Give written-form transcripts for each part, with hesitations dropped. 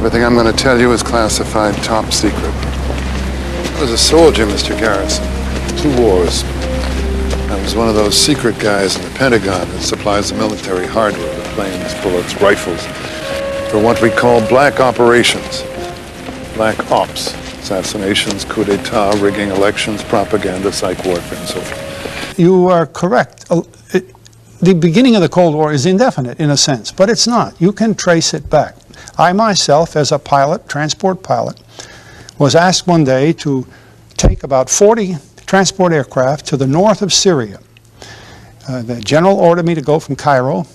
Everything I'm going to tell you is classified top secret. I was a soldier, Mr. Garrison. 2 wars. I was one of those secret guys in the Pentagon that supplies the military hardware, the planes, bullets, rifles, for what we call black operations. Black ops. Assassinations, coup d'etat, rigging elections, propaganda, psych warfare, and so forth. You are correct. The beginning of the Cold War is indefinite in a sense, but it's not. You can trace it back. I myself, as a pilot, transport pilot, was asked one day to take about 40 transport aircraft to the north of Syria. The general ordered me to go from Cairo,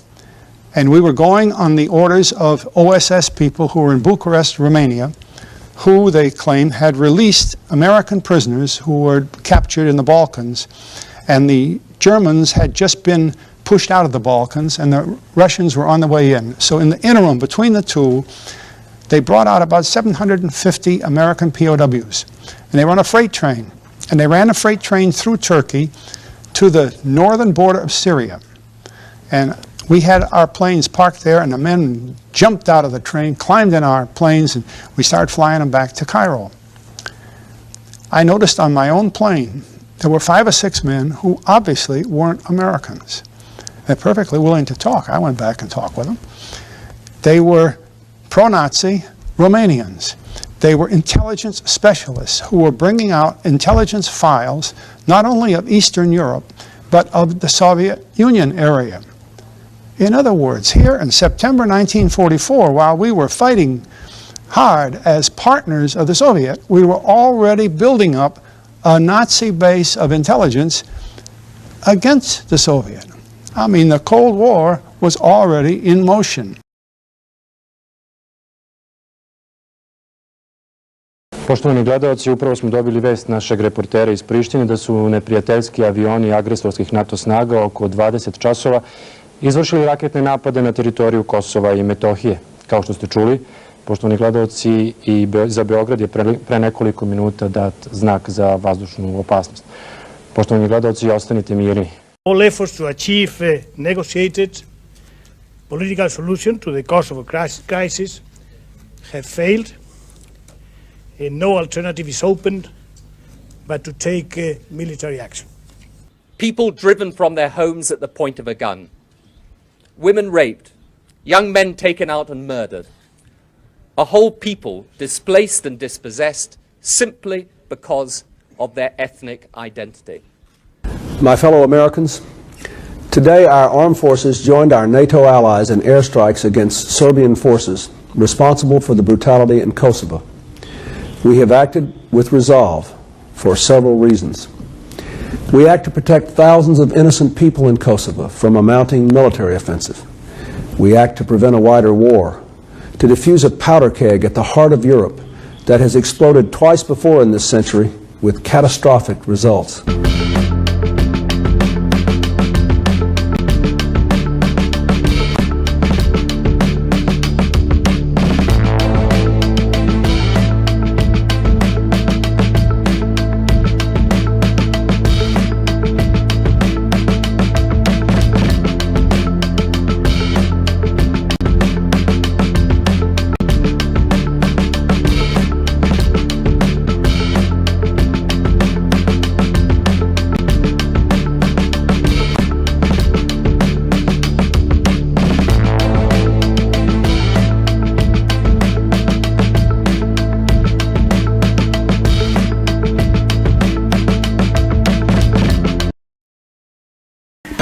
and we were going on the orders of OSS people who were in Bucharest, Romania, who they claim had released American prisoners who were captured in the Balkans, and the Germans had just been pushed out of the Balkans and the Russians were on the way in. So in the interim between the two, they brought out about 750 American POWs, and they were on a freight train, and they ran a freight train through Turkey to the northern border of Syria. And we had our planes parked there, and the men jumped out of the train, climbed in our planes, and we started flying them back to Cairo. I noticed on my own plane there were 5 or 6 men who obviously weren't Americans. They're perfectly willing to talk. I went back and talked with them. They were pro-Nazi Romanians. They were intelligence specialists who were bringing out intelligence files not only of Eastern Europe, but of the Soviet Union area. In other words, here in September 1944, while we were fighting hard as partners of the Soviet, we were already building up a Nazi base of intelligence against the Soviet. I mean, the Cold War was already in motion. Poštovani gledalci, upravo smo dobili vest našeg reportera iz Prištine da su neprijateljski avioni agresorskih NATO snaga oko 20 časova izvršili raketne napade na teritoriju Kosova i Metohije. Kao što ste čuli, poštovani gledalci, i za Beograd je pre nekoliko minuta dat znak za vazdušnu opasnost. Poštovani gledalci, ostanite mirni. All efforts to achieve a negotiated political solution to the Kosovo crisis have failed, and no alternative is open but to take military action. People driven from their homes at the point of a gun, women raped, young men taken out and murdered, a whole people displaced and dispossessed simply because of their ethnic identity. My fellow Americans, today our armed forces joined our NATO allies in airstrikes against Serbian forces responsible for the brutality in Kosovo. We have acted with resolve for several reasons. We act to protect thousands of innocent people in Kosovo from a mounting military offensive. We act to prevent a wider war, to defuse a powder keg at the heart of Europe that has exploded twice before in this century with catastrophic results.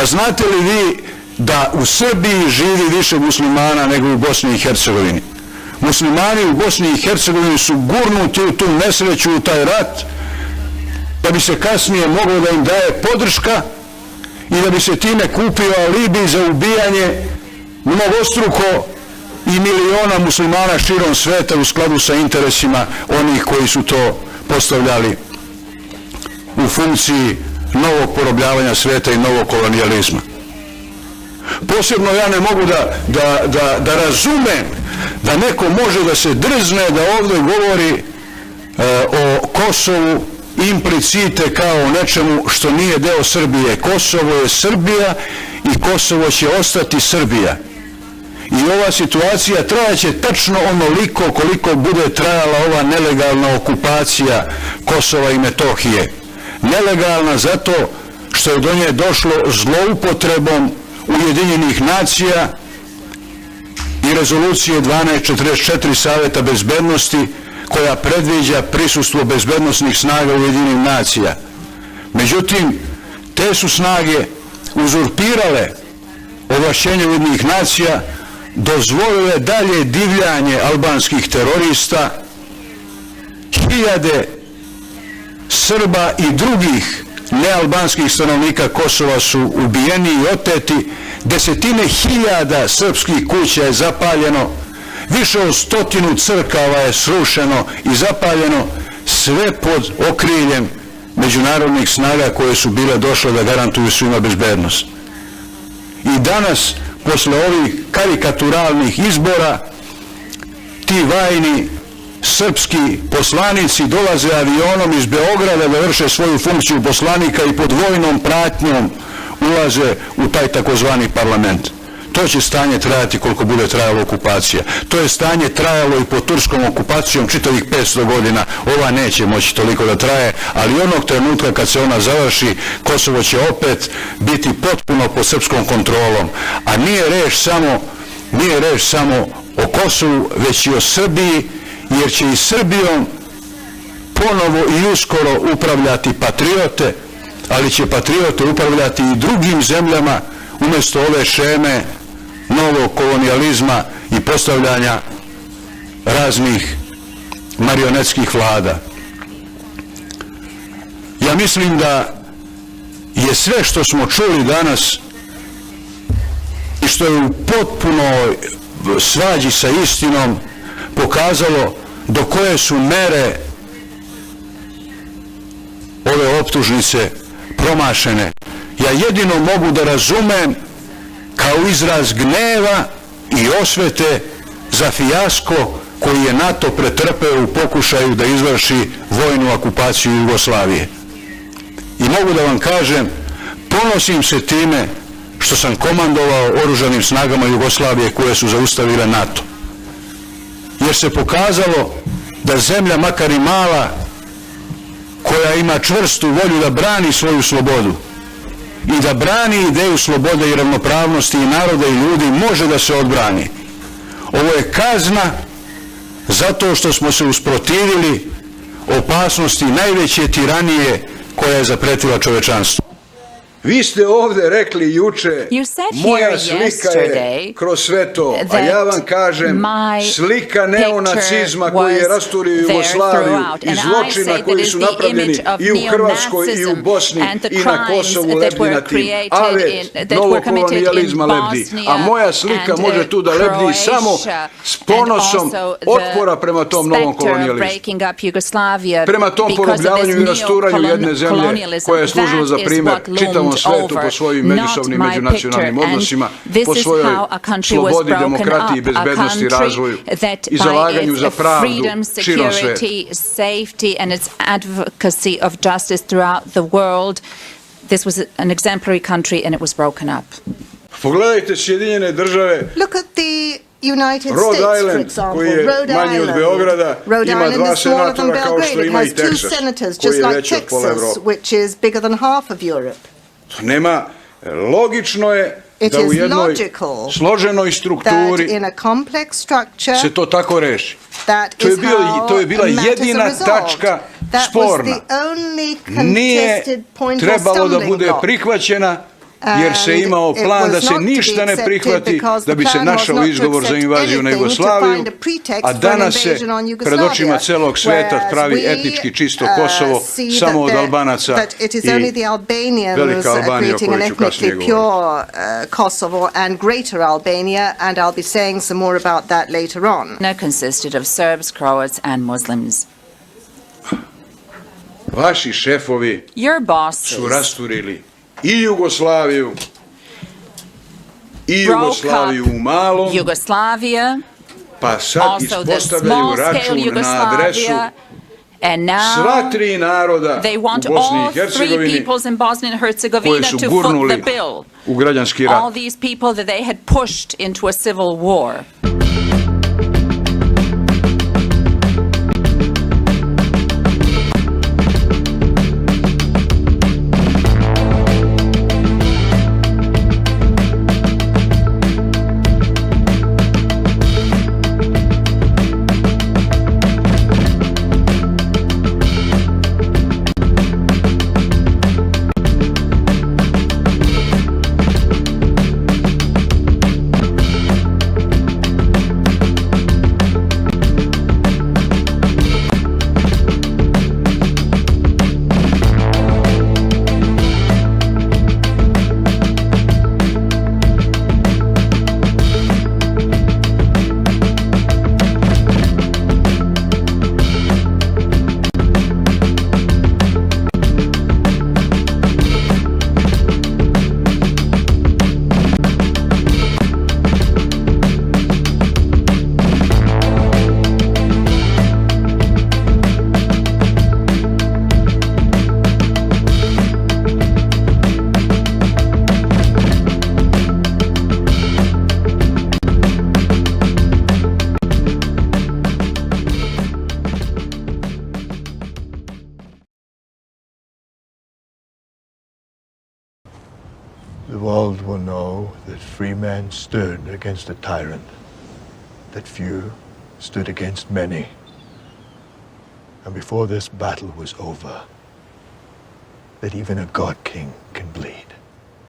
Znate li vi da u Srbiji živi više muslimana nego u Bosni i Hercegovini? Muslimani u Bosni i Hercegovini su gurnuti u tu nesreću, u taj rat, da bi se kasnije moglo da im daje podrška i da bi se time kupio alibi za ubijanje mnogostruko i miliona muslimana širom sveta u skladu sa interesima onih koji su to postavljali u funkciji novog porobljavanja sveta i novog kolonijalizma. Posebno ja ne mogu da razumem da neko može da se drzne da ovdje govori o Kosovu implicite kao o nečemu što nije deo Srbije. Kosovo je Srbija i Kosovo će ostati Srbija. I ova situacija trajaće tačno onoliko koliko bude trajala ova nelegalna okupacija Kosova i Metohije. Nelegalna zato što je do nje došlo zloupotrebom Ujedinjenih nacija i rezolucije 1244 Saveta bezbednosti koja predviđa prisustvo bezbednosnih snaga Ujedinjenih nacija. Međutim, te su snage uzurpirale ovlašćenje Ujedinjenih nacija, dozvolile dalje divljanje albanskih terorista, hiljade Srba i drugih nealbanskih stanovnika Kosova su ubijeni i oteti, desetine hiljada srpskih kuća je zapaljeno, više od 100 crkava je srušeno i zapaljeno, sve pod okriljem međunarodnih snaga koje su bile došle da garantuju svima bezbednost. I danas, posle ovih karikaturalnih izbora, ti vajni srpski poslanici dolaze avionom iz Beograda da vrše svoju funkciju poslanika i pod vojnom pratnjom ulaze u taj takozvani parlament. To će stanje trajati koliko bude trajala okupacija. To je stanje trajalo i pod turskom okupacijom čitavih 500 godina. Ova neće moći toliko da traje, ali onog trenutka kad se ona završi, Kosovo će opet biti potpuno pod srpskom kontrolom. A nije reč samo o Kosovu, već i o Srbiji, jer će i Srbijom ponovo i uskoro upravljati patriote, ali će patriote upravljati i drugim zemljama umjesto ove šeme novog kolonijalizma i postavljanja raznih marionetskih vlada. Ja mislim da je sve što smo čuli danas i što je u potpunoj svađi sa istinom pokazalo do koje su mere ove optužnice promašene. Ja jedino mogu da razumem kao izraz gneva i osvete za fijasko koji je NATO pretrpeo u pokušaju da izvrši vojnu okupaciju Jugoslavije. I mogu da vam kažem, ponosim se time što sam komandovao oružanim snagama Jugoslavije koje su zaustavile NATO. Jer se pokazalo da zemlja, makar i mala, koja ima čvrstu volju da brani svoju slobodu i da brani ideju slobode i ravnopravnosti i naroda i ljudi, može da se odbrani. Ovo je kazna zato što smo se usprotivili opasnosti najveće tiranije koja je zapretila čovečanstvu. Vi ste ovde rekli juče, moja slika je kroz sve to, a ja vam kažem, slika neonacizma koji je rasturio Jugoslaviju i zločina koji su napravljeni i u Hrvatskoj i u Bosni i na Kosovu lebdi na tim. Avet novokolonijalizma lebdi, a moja slika može tu da lebdi samo s ponosom otpora prema tom novom kolonijalizmu. Prema tom porobljavanju i rasturanju jedne zemlje koja je služila za primer čitavom svetu po svojim međusobnim međunacionalnim odnosima, po svojoj slobodi, demokratiji, bezbednosti, razvoju i zalaganju za pravdu širom sveta. Pogledajte Sjedinjene države. Rhode Island, koji je manji od Beograda, ima 2 senatora kao što ima i Texas, koji je veći od pola Evrope. Nema, logično je da u jednoj složenoj strukturi se to tako reši. To je bila jedina tačka sporna. Nije trebalo da bude prihvaćena jer se imao plan da se ništa ne prihvati, da bi se našao izgovor za invaziju na Jugoslaviju, a danas se pred očima celog sveta pravi etnički čisto Kosovo samo od Albanaca i Velika Albanija o kojoj ću kasnije govoriti. Vaši šefovi su rasturili i Jugoslaviju u malom, pa sad ispostavljaju račun na adresu And sva now tri naroda they u want Bosni all i three Hercegovini peoples in Bosnia and koje Herzegovina su to foot the gurnuli bill. u građanski All rat. these people that they had pushed into a civil war. The world will know that free men stood against a tyrant, that few stood against many. And before this battle was over, that even a God King can bleed.